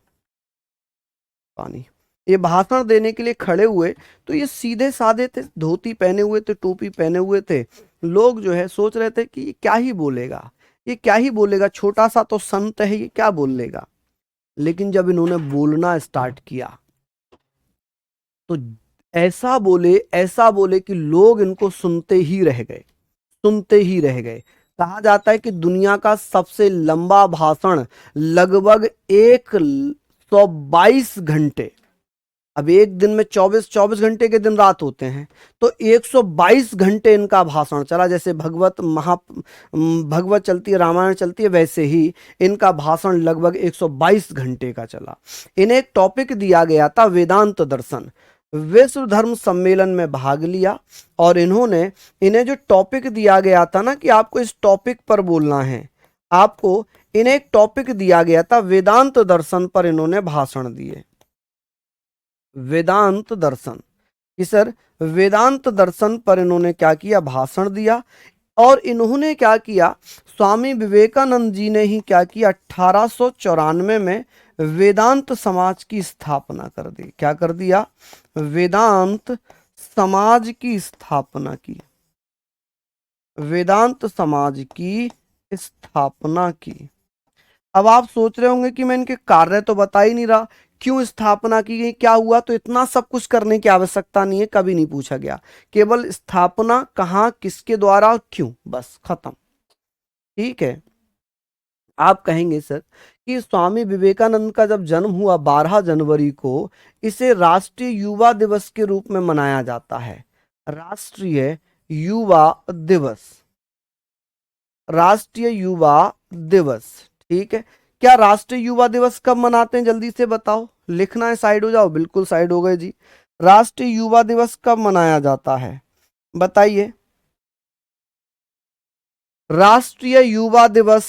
पानी, ये भाषण देने के लिए खड़े हुए, तो ये सीधे साधे थे, धोती पहने हुए थे, टोपी पहने हुए थे। लोग जो है सोच रहे थे कि ये क्या ही बोलेगा, ये क्या ही बोलेगा, छोटा सा तो संत है, ये क्या बोल लेगा। लेकिन जब इन्होंने बोलना स्टार्ट किया तो ऐसा बोले कि लोग इनको सुनते ही रह गए, सुनते ही रह गए। कहा जाता है कि दुनिया का सबसे लंबा भाषण लगभग 122 घंटे, अब एक दिन में 24 घंटे के दिन रात होते हैं, तो 122 घंटे इनका भाषण चला। जैसे भगवत चलती है, रामायण चलती है, वैसे ही इनका भाषण लगभग 122 घंटे का चला। इन्हें एक टॉपिक दिया गया था वेदांत दर्शन। विश्व धर्म सम्मेलन में भाग लिया और इन्हें जो टॉपिक दिया गया था ना कि आपको इस टॉपिक पर बोलना है, आपको, इन्हें एक टॉपिक दिया गया था वेदांत दर्शन पर, इन्होंने भाषण दिए। वेदांत दर्शन कि सर वेदांत दर्शन पर इन्होंने क्या किया, भाषण दिया। और इन्होंने क्या किया, स्वामी विवेकानंद जी ने ही क्या किया, 1894 में वेदांत समाज की स्थापना कर दी। क्या कर दिया, वेदांत समाज की स्थापना की, वेदांत समाज की स्थापना की। अब आप सोच रहे होंगे कि मैं इनके कार्य तो बता ही नहीं रहा, क्यों स्थापना की गई, क्या हुआ, तो इतना सब कुछ करने की आवश्यकता नहीं है, कभी नहीं पूछा गया, केवल स्थापना कहाँ, किसके द्वारा और क्यों, बस खत्म। ठीक है, आप कहेंगे सर कि स्वामी विवेकानंद का जब जन्म हुआ 12 जनवरी को, इसे राष्ट्रीय युवा दिवस के रूप में मनाया जाता है। राष्ट्रीय युवा दिवस, राष्ट्रीय युवा दिवस, ठीक है। क्या राष्ट्रीय युवा दिवस कब मनाते हैं, जल्दी से बताओ, लिखना है, साइड हो जाओ, बिल्कुल साइड हो गए जी। राष्ट्रीय युवा दिवस कब मनाया जाता है, बताइए, राष्ट्रीय युवा दिवस,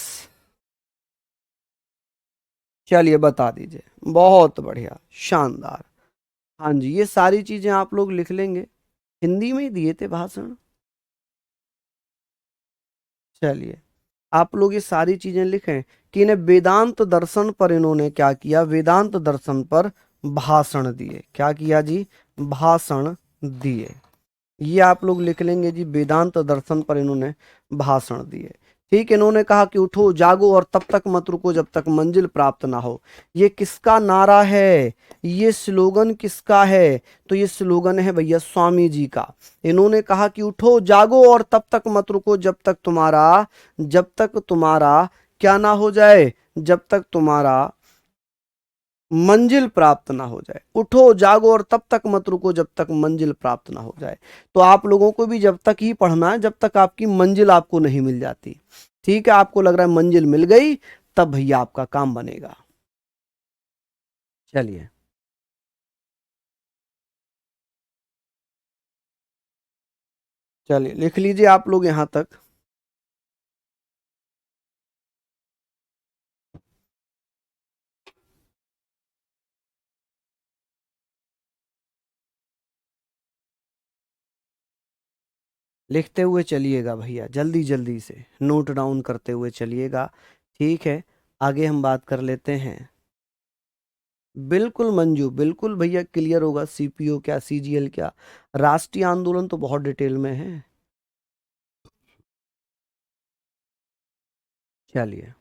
चलिए बता दीजिए, बहुत बढ़िया, शानदार। हाँ जी, ये सारी चीजें आप लोग लिख लेंगे, हिंदी में ही दिए थे भाषण। चलिए आप लोग ये सारी चीजें लिखें कि इन्हें वेदांत दर्शन पर, इन्होंने क्या किया, वेदांत दर्शन पर भाषण दिए। क्या किया जी, भाषण दिए। ये आप लोग लिख लेंगे जी, वेदांत दर्शन पर इन्होंने भाषण दिए। ठीक, इन्होंने कहा कि उठो जागो और तब तक मत रुको जब तक मंजिल प्राप्त ना हो। ये किसका नारा है, ये स्लोगन किसका है, तो ये स्लोगन है भैया स्वामी जी का। इन्होंने कहा कि उठो जागो और तब तक मत रुको जब तक तुम्हारा क्या ना हो जाए, जब तक तुम्हारा मंजिल प्राप्त ना हो जाए। उठो जागो और तब तक मत रुको जब तक मंजिल प्राप्त ना हो जाए। तो आप लोगों को भी जब तक ही पढ़ना है जब तक आपकी मंजिल आपको नहीं मिल जाती। ठीक है, आपको लग रहा है मंजिल मिल गई, तब भैया आपका काम बनेगा। चलिए चलिए लिख लीजिए आप लोग यहां तक। लिखते हुए चलिएगा भैया, जल्दी जल्दी से नोट डाउन करते हुए चलिएगा। ठीक है, आगे हम बात कर लेते हैं। बिल्कुल मंजू, बिल्कुल भैया क्लियर होगा, सीपीओ क्या, सीजीएल क्या। राष्ट्रीय आंदोलन तो बहुत डिटेल में है। चलिए,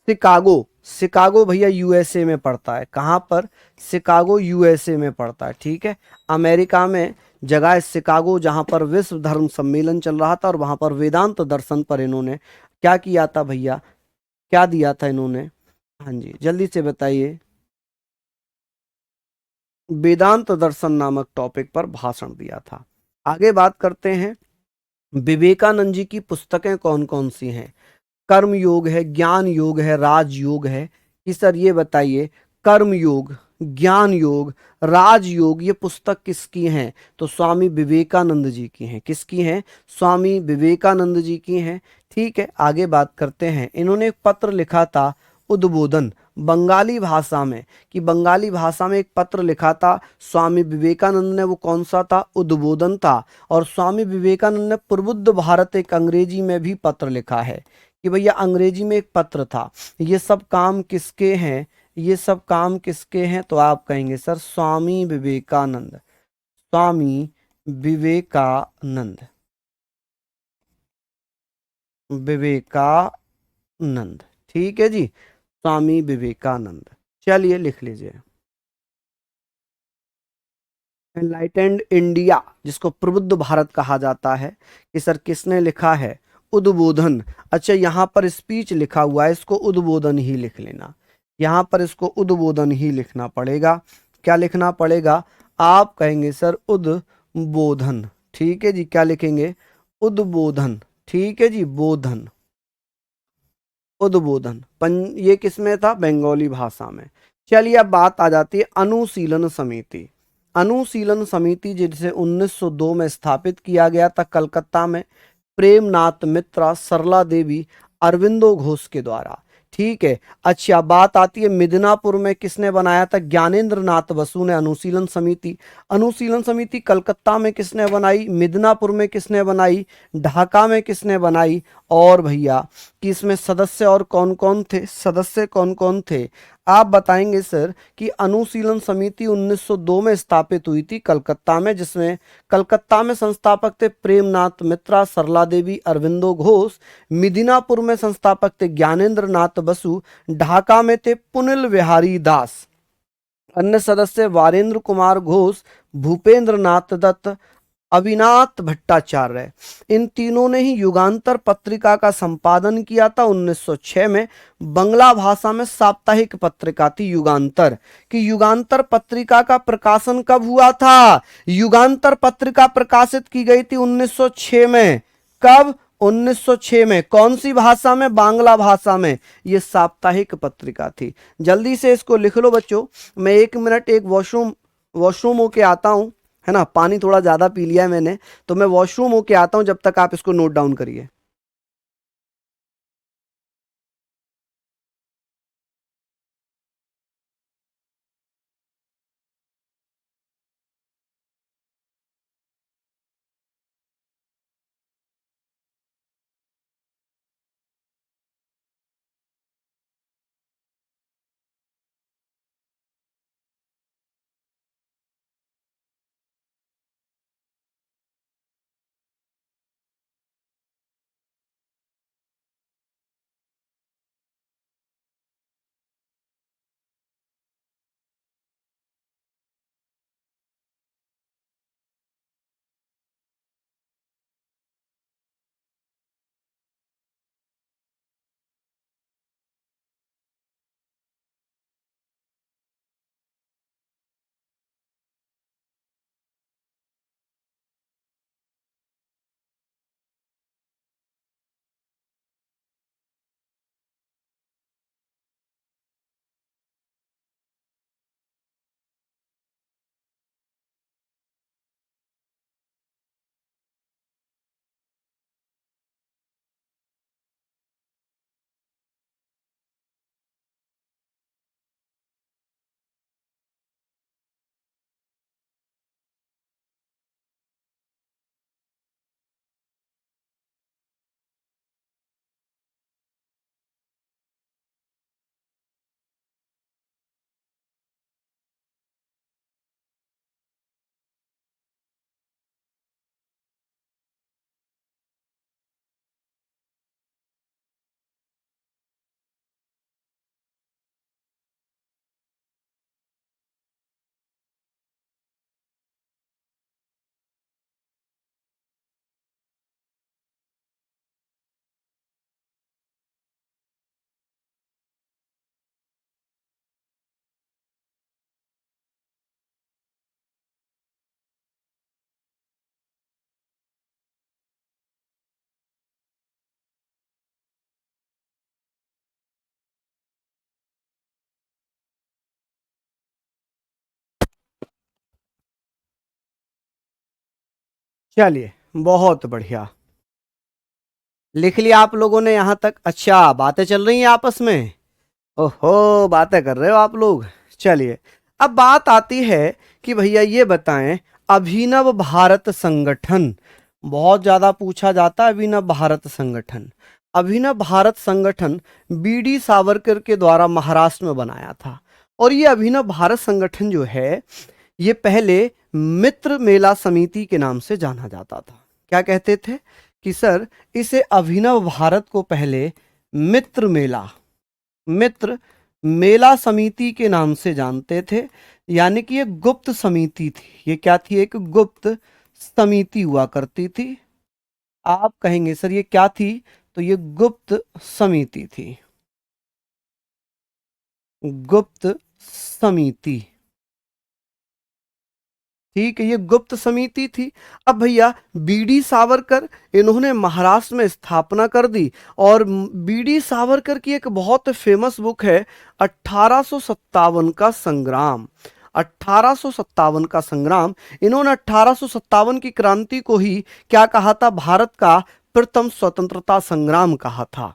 शिकागो, शिकागो भैया यूएसए में पड़ता है। कहाँ पर? शिकागो यूएसए में पड़ता है, ठीक है। अमेरिका में जगह है शिकागो, जहाँ पर विश्व धर्म सम्मेलन चल रहा था, और वहाँ पर वेदांत दर्शन पर इन्होंने क्या किया था भैया, क्या दिया था इन्होंने? हाँ जी, जल्दी से बताइए। वेदांत दर्शन नामक टॉपिक पर भाषण दिया था। आगे बात करते हैं, विवेकानंद जी की पुस्तकें कौन कौन सी हैं? कर्म योग है, ज्ञान योग है, राजयोग है। कि सर ये बताइए, कर्म योग, ज्ञान योग, राजयोग, ये पुस्तक किसकी हैं? तो स्वामी विवेकानंद जी की हैं। किसकी हैं? स्वामी विवेकानंद जी की हैं। ठीक है, आगे बात करते हैं। इन्होंने एक पत्र लिखा था, उद्बोधन, बंगाली भाषा में। कि बंगाली भाषा में एक पत्र लिखा था स्वामी विवेकानंद ने, वो कौन सा था? उद्बोधन था। और स्वामी विवेकानंद ने प्रबुद्ध भारत, एक अंग्रेजी में भी पत्र लिखा है, कि भैया अंग्रेजी में एक पत्र था। ये सब काम किसके हैं? ये सब काम किसके हैं? तो आप कहेंगे सर स्वामी विवेकानंद, स्वामी विवेकानंद, विवेकानंद। ठीक है जी, स्वामी विवेकानंद। चलिए लिख लीजिए। एनलाइटेंड इंडिया, जिसको प्रबुद्ध भारत कहा जाता है, कि सर किसने लिखा है? उद्बोधन। अच्छा, यहाँ पर स्पीच लिखा हुआ है, इसको उद्बोधन ही लिख लेना। यहाँ पर इसको उद्बोधन ही लिखना पड़ेगा। क्या लिखना पड़ेगा? आप कहेंगे सर उद्बोधन। ठीक है जी, क्या लिखेंगे? उद्बोधन। ठीक है जी, बोधन, उद्बोधन। ये किस में था? बंगाली भाषा में। चलिए, अब बात आ जाती है अनुशीलन समिति। अनुशीलन समिति जिसे 1902 में स्थापित किया गया था कलकत्ता में, प्रेमनाथ मित्रा, सरला देवी, अरविंदो घोष के द्वारा। ठीक है। अच्छा, बात आती है मिदनापुर में किसने बनाया था? ज्ञानेंद्र नाथ बसु ने अनुशीलन समिति। अनुशीलन समिति कलकत्ता में किसने बनाई? मिदनापुर में किसने बनाई? ढाका में किसने बनाई? और भैया कि इसमें सदस्य और कौन कौन थे? सदस्य कौन कौन थे? आप बताएंगे सर कि अनुशीलन समिति 1902 में स्थापित हुई थी कलकत्ता में, जिसमें कलकत्ता में संस्थापक थे प्रेमनाथ मित्रा, सरला देवी, अरविंदो घोष। मिदिनापुर में संस्थापक थे ज्ञानेंद्र नाथ बसु। ढाका में थे पुनिल विहारी दास। अन्य सदस्य वारेंद्र कुमार घोष, भूपेंद्र नाथ दत्त, अविनाथ भट्टाचार्य। इन तीनों ने ही युगांतर पत्रिका का संपादन किया था 1906 में। बंगला भाषा में साप्ताहिक पत्रिका थी युगांतर। कि युगांतर पत्रिका का प्रकाशन कब हुआ था? युगांतर पत्रिका प्रकाशित की गई थी 1906 में। कब? 1906 में। कौन सी भाषा में? बांग्ला भाषा में। ये साप्ताहिक पत्रिका थी। जल्दी से इसको लिख लो बच्चों। मैं 1 मिनट, एक वॉशरूम, वॉशरूम होके आता हूं, है ना, पानी थोड़ा ज्यादा पी लिया है मैंने, तो मैं वॉशरूम होके आता हूं, जब तक आप इसको नोट डाउन करिए। चलिए, बहुत बढ़िया, लिख लिया आप लोगों ने यहां तक। अच्छा, बातें चल रही हैं आपस में, ओहो बातें कर रहे हो आप लोग। चलिए, अब बात आती है कि भैया ये बताएं, अभिनव भारत संगठन बहुत ज्यादा पूछा जाता है। अभिनव भारत संगठन, अभिनव भारत संगठन बीडी सावरकर के द्वारा महाराष्ट्र में बनाया था। और ये अभिनव भारत संगठन जो है, ये पहले मित्र मेला समिति के नाम से जाना जाता था। क्या कहते थे कि सर, इसे अभिनव भारत को पहले मित्र मेला समिति के नाम से जानते थे। यानी कि ये गुप्त समिति थी। ये क्या थी? एक गुप्त समिति हुआ करती थी। आप कहेंगे सर ये क्या थी? तो ये गुप्त समिति थी, गुप्त समिति। ठीक है, ये गुप्त समिति थी। अब भैया बीडी सावरकर, इन्होंने महाराष्ट्र में स्थापना कर दी। और बीडी सावरकर की एक बहुत फेमस बुक है 1857 का संग्राम। 1857 का संग्राम, इन्होंने 1857 की क्रांति को ही क्या कहा था? भारत का प्रथम स्वतंत्रता संग्राम कहा था।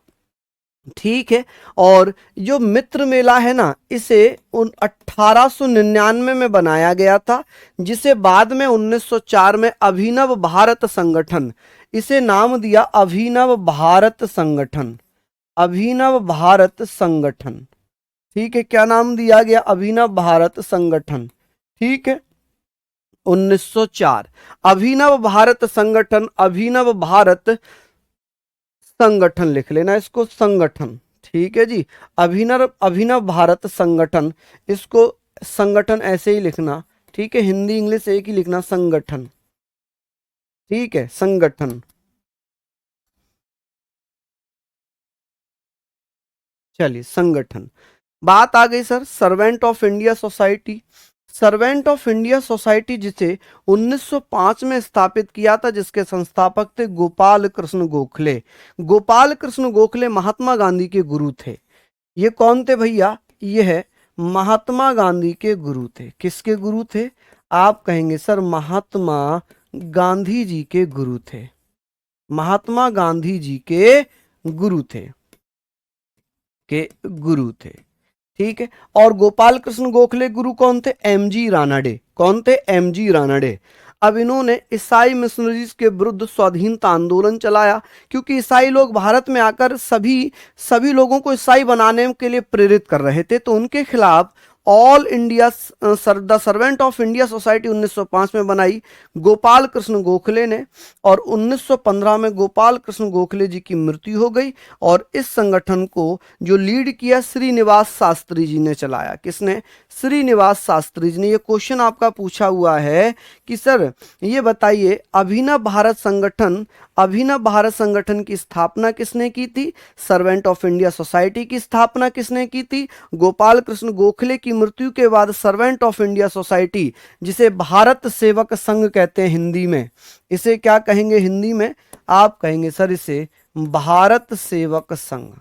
ठीक है। और जो मित्र मेला है ना, इसे 1899 में बनाया गया था, जिसे बाद में 1904 में अभिनव भारत संगठन, इसे नाम दिया अभिनव भारत संगठन। अभिनव भारत संगठन, ठीक है, क्या नाम दिया गया? अभिनव भारत संगठन। ठीक है, 1904 अभिनव भारत संगठन, अभिनव भारत संगठन लिख लेना इसको, संगठन। ठीक है जी, अभिनव अभिनव भारत संगठन, इसको संगठन ऐसे ही लिखना। ठीक है, हिंदी इंग्लिश एक ही लिखना, संगठन। ठीक है, संगठन। चलिए, संगठन। बात आ गई sir servant of India society. Servant of India society जिसे 1905 में स्थापित किया था, जिसके संस्थापक थे गोपाल कृष्ण गोखले। गोपाल कृष्ण गोखले महात्मा गांधी के गुरु थे। ये कौन थे भैया? ये है महात्मा गांधी के गुरु थे। किसके गुरु थे? आप कहेंगे सर महात्मा गांधी जी के गुरु थे। महात्मा गांधी जी के गुरु थे, के गुरु थे। ठीक है। और गोपाल कृष्ण गोखले गुरु कौन थे? एमजी रानाडे। कौन थे? एमजी रानाडे। अब इन्होंने ईसाई मिशनरीज के विरुद्ध स्वाधीनता आंदोलन चलाया, क्योंकि ईसाई लोग भारत में आकर सभी सभी लोगों को ईसाई बनाने के लिए प्रेरित कर रहे थे। तो उनके खिलाफ all India the servant of India society 1905 में बनाई गोपाल कृष्ण गोखले ने। और 1915 में गोपाल कृष्ण गोखले जी की मृत्यु हो गई। और इस संगठन को जो लीड किया श्रीनिवास शास्त्री जी ने चलाया। किसने? श्रीनिवास शास्त्री जी ने। ये क्वेश्चन आपका पूछा हुआ है कि सर ये बताइए, अभिनव भारत संगठन की स्थापना किसने की थी? सर्वेंट ऑफ इंडिया सोसाइटी की स्थापना किसने की थी? गोपाल कृष्ण गोखले की मृत्यु के बाद सर्वेंट ऑफ इंडिया सोसाइटी, जिसे भारत सेवक संघ कहते हैं हिंदी में, इसे क्या कहेंगे हिंदी में? आप कहेंगे सर इसे भारत सेवक संघ।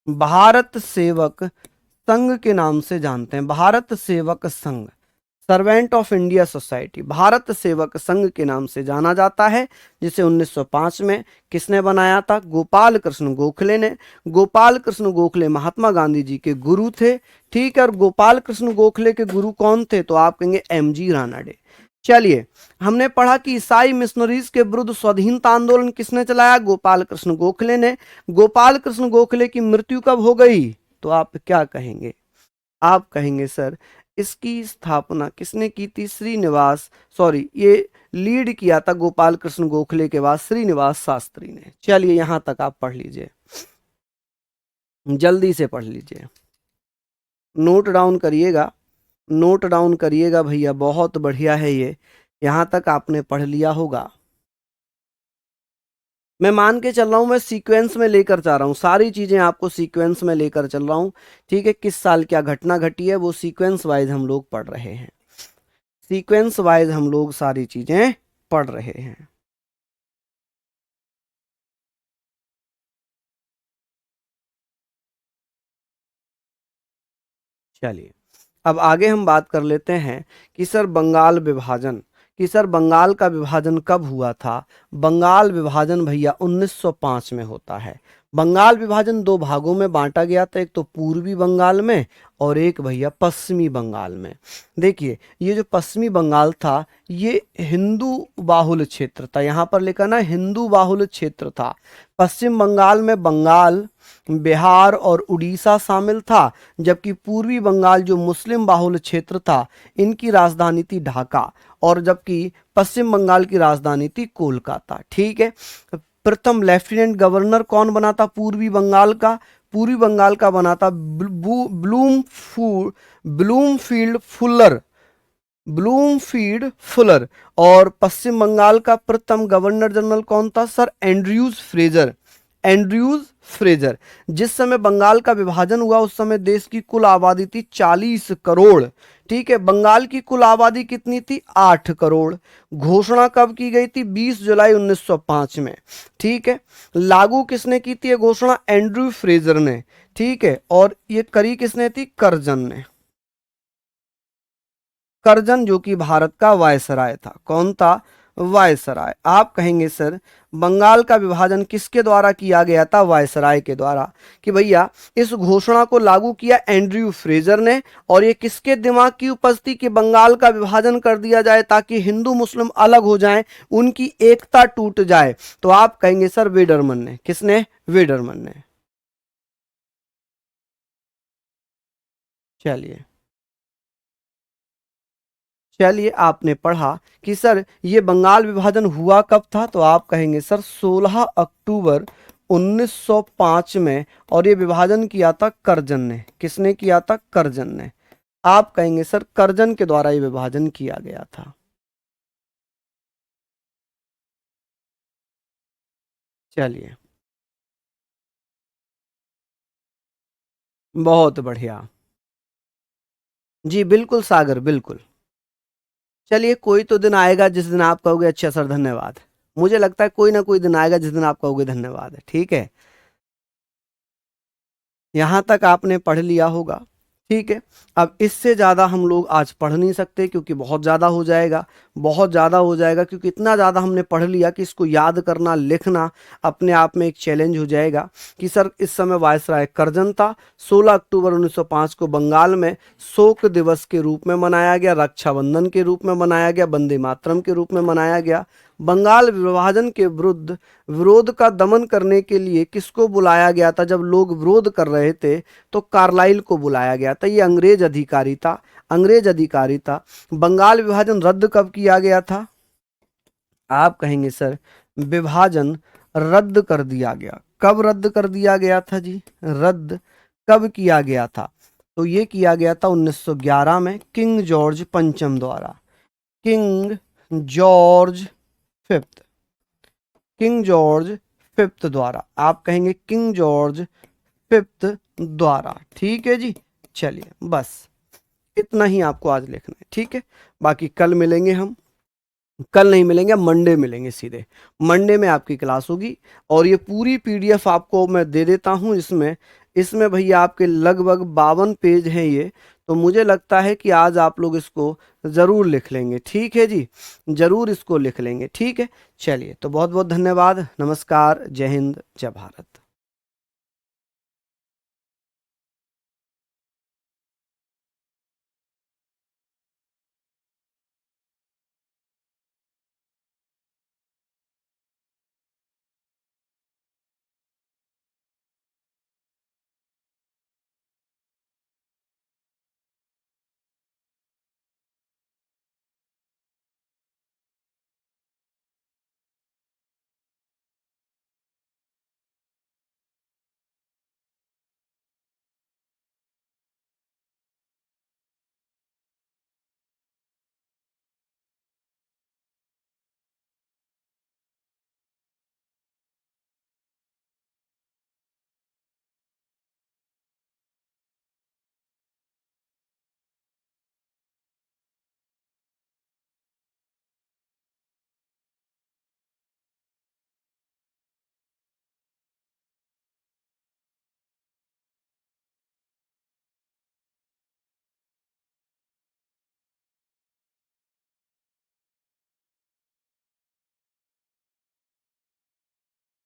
भारत सेवक संघ के नाम से जानते हैं, Bharat Sevak Sangh. Servant of India society Bharat Sevak Sangh के नाम से जाना जाता है, जिसे 1905 में किसने बनाया था? गोपाल कृष्ण गोखले ने। गोपाल कृष्ण गोखले महात्मा गांधी जी के गुरु थे। ठीक है, और गोपाल कृष्ण गोखले के गुरु कौन थे? तो आप कहेंगे एमजी रानाडे। चलिए, हमने पढ़ा कि ईसाई मिशनरीज के विरुद्ध स्वाधीनता आंदोलन किसने चलाया? गोपाल कृष्ण गोखले ने। गोपाल कृष्ण गोखले की मृत्यु कब हो गई? तो आप क्या कहेंगे? आप कहेंगे सर इसकी स्थापना किसने की थी? श्रीनिवास, सॉरी, ये लीड किया था गोपाल कृष्ण गोखले के बाद श्रीनिवास शास्त्री ने। चलिए, यहां तक आप पढ़ लीजिए, जल्दी से पढ़ लीजिए, नोट डाउन करिएगा, नोट डाउन करिएगा भैया, बहुत बढ़िया है ये। यहां तक आपने पढ़ लिया होगा। मैं मान के चल रहा हूं, मैं सीक्वेंस में लेकर जा रहा हूं, सारी चीजें आपको सीक्वेंस में लेकर चल रहा हूं। ठीक है, किस साल क्या घटना घटी है वो सीक्वेंस वाइज हम लोग पढ़ रहे हैं। सीक्वेंस वाइज हम लोग सारी चीजें पढ़ रहे हैं। चलिए, अब आगे हम बात कर लेते हैं कि सर बंगाल विभाजन, कि सर बंगाल का विभाजन कब हुआ था। बंगाल विभाजन भैया 1905 में होता है। बंगाल विभाजन दो भागों में बांटा गया था, एक तो पूर्वी बंगाल में और एक भैया पश्चिमी बंगाल में। देखिए ये जो पश्चिमी बंगाल था ये हिंदू बाहुल क्षेत्र था, यहाँ पर लिखा ना हिंदू बाहुल क्षेत्र था। पश्चिम बंगाल में बंगाल, बिहार और उड़ीसा शामिल था, जबकि पूर्वी बंगाल जो मुस्लिम बाहुल क्षेत्र था इनकी राजधानी थी ढाका, और जबकि पश्चिम बंगाल की राजधानी थी कोलकाता। ठीक है, प्रथम लेफ्टिनेंट गवर्नर कौन बना था पूर्वी बंगाल का। पूर्वी बंगाल का बना था ब्लूमफील्ड फुलर, ब्लूमफील्ड फुलर। और पश्चिम बंगाल का प्रथम गवर्नर जनरल कौन था sir, Andrews Fraser, Andrews Fraser. जिस समय बंगाल का विभाजन हुआ उस समय देश की कुल आबादी थी 40 करोड़। ठीक है, बंगाल की कुल आबादी कितनी थी, 8 करोड़। घोषणा कब की गई थी, 20 जुलाई 1905 में। ठीक है, लागू किसने की थी ये घोषणा, एंड्रयू फ्रेजर ने। ठीक है, और ये करी किसने थी, कर्जन ने। कर्जन जो कि भारत का वायसराय था। कौन था, वायसराय। आप कहेंगे सर बंगाल का विभाजन किसके द्वारा किया गया था, वायसराय के द्वारा। कि भैया इस घोषणा को लागू किया एंड्रयू फ्रेजर ने, और ये किसके दिमाग की उपज थी कि बंगाल का विभाजन कर दिया जाए ताकि हिंदू मुस्लिम अलग हो जाएं, उनकी एकता टूट जाए। तो आप कहेंगे सर वेडरमन ने। किसने, वेडरमन ने। चलिए चलिए, आपने पढ़ा कि सर ये बंगाल विभाजन हुआ कब था, तो आप कहेंगे सर 16 अक्टूबर 1905 में। और ये विभाजन किया था कर्जन ने। किसने किया था, कर्जन ने। आप कहेंगे सर कर्जन के द्वारा ये विभाजन किया गया था। चलिए, बहुत बढ़िया। जी बिल्कुल सागर, बिल्कुल। चलिए, कोई तो दिन आएगा जिस दिन आप कहोगे अच्छा सर धन्यवाद। मुझे लगता है कोई ना कोई दिन आएगा जिस दिन आप कहोगे धन्यवाद। ठीक है, यहाँ तक आपने पढ़ लिया होगा। ठीक है, अब इससे ज़्यादा हम लोग आज पढ़ नहीं सकते क्योंकि बहुत ज़्यादा हो जाएगा, बहुत ज़्यादा हो जाएगा, क्योंकि इतना ज़्यादा हमने पढ़ लिया कि इसको याद करना, लिखना अपने आप में एक चैलेंज हो जाएगा। कि सर इस समय वायसराय कर्जन था। 16 अक्टूबर 1905 को बंगाल में शोक दिवस के रूप में मनाया गया, रक्षाबंधन के रूप में मनाया गया, वंदे मातरम के रूप में मनाया गया। बंगाल विभाजन के विरुद्ध विरोध का दमन करने के लिए किसको बुलाया गया था, जब लोग विरोध कर रहे थे तो कार्लाइल को बुलाया गया था। ये अंग्रेज अधिकारी था, अंग्रेज अधिकारी था। बंगाल विभाजन रद्द कब किया गया था, आप कहेंगे सर विभाजन रद्द कर दिया गया। कब रद्द कर दिया गया था जी, रद्द कब किया गया था, तो ये किया गया था 1911 में किंग जॉर्ज पंचम द्वारा। King George fifth, king George fifth द्वारा। आप कहेंगे किंग जॉर्ज फिफ्थ द्वारा। ठीक है जी, चलिए बस इतना ही आपको आज लिखना है। ठीक है, बाकी कल मिलेंगे हम। कल नहीं मिलेंगे, मंडे मिलेंगे सीधे। मंडे में आपकी क्लास होगी, और ये पूरी पीडीएफ आपको मैं दे देता हूँ। इसमें इसमें भैया आपके लगभग 52 पेज हैं ये। तो मुझे लगता है कि आज आप लोग इसको ज़रूर लिख लेंगे। ठीक है जी, ज़रूर इसको लिख लेंगे। ठीक है, चलिए तो बहुत बहुत धन्यवाद। नमस्कार, जय हिंद, जय भारत।